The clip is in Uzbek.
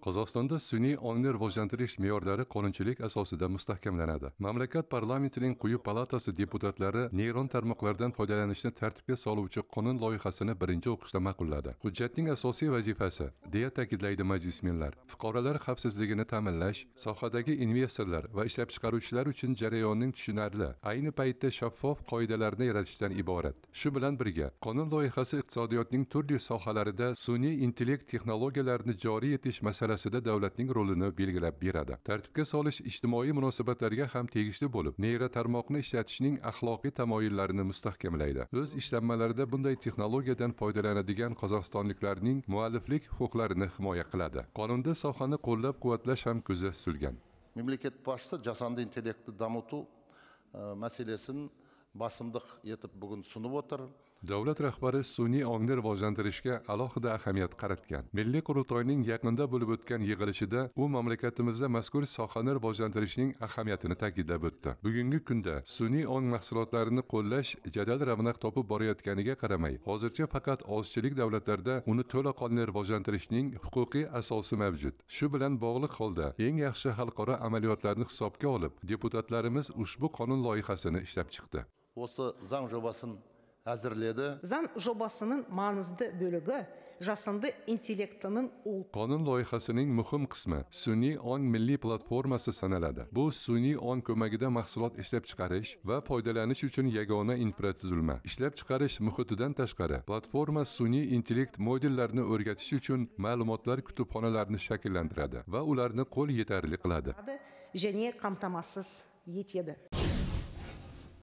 Qozog'istonda sun'iy ongni rivojlantirish me'yorlari qonunchilik asosida mustahkamlanadi. Mamlakat parlamentining quyi palatasi deputatlari neyron tarmoqlardan foydalanishni tartibga soluvchi qonun loyihasini birinchi o'qishda ma'qulladi. Hujjatning asosiy vazifasi, deya ta'kidlaydi majlismenlar, fuqarolar xavfsizligini ta'minlash, sohadagi investorlar va ishlab chiqaruvchilar uchun jarayonning tushunarli, ayni paytda shaffof qoidalarni yaratishdan iborat. Shu bilan birga, qonun loyihasi iqtisodiyotning turli sohalarida sun'iy intellekt texnologiyalarini joriy etish masalasida davlatning rolini belgilab beradi. Tartibga solish ijtimoiy munosabatlarga ham tegishli bo'lib, neyro tarmoqni ishlatishning axloqiy tamoyillarini mustahkamlaydi. O'z ishlanmalarida bunday texnologiyadan foydalanadigan qozog'istonliklarning mualliflik huquqlarini himoya qiladi. Qonunda sohani qo'llab-quvvatlash ham ko'zda tutilgan. Мемлекет başçısı жасанды интеллектті дамыту мәселесін басымдық етіп бүгін sunib o'tir. Davlat rahbari sun'iy ongni rivojlantirishga alohida ahamiyat qaratgan. Milliy qurultoyning yaqinda bo'lib o'tgan yig'ilishida u mamlakatimizda mazkur sohani rivojlantirishning ahamiyatini ta'kidlab o'tdi. Bugungi kunda sun'iy ong mahsulotlarini qo'llash jadal ravnaq topib borayotganiga qaramay, hozircha faqat ozchilik davlatlarda uni to'laqonli rivojlantirishning huquqiy asosi mavjud. Shu bilan bog'liq holda eng yaxshi xalqaro amaliyotlarni hisobga olib, deputatlarimiz ushbu qonun loyihasini ishlab chiqdi. Осы заң жобасын әзірледі. Заң жобасының маңызды бөлігі жасанды интеллектінің Qonun loyihasining muhim qismi sun'iy ong milliy platformasi sanaladi. Bu sun'iy ong ko'magida mahsulot ishlab chiqarish va foydalanish uchun yagona infratuzilma. Ishlab chiqarish muhitidan tashqari, platforma sun'iy intellekt modellarini o'rgatish uchun ma'lumotlar kutubxonalarini shakllantiradi va ularni qo'l yetarli qiladi. және қамтамасыз етеді.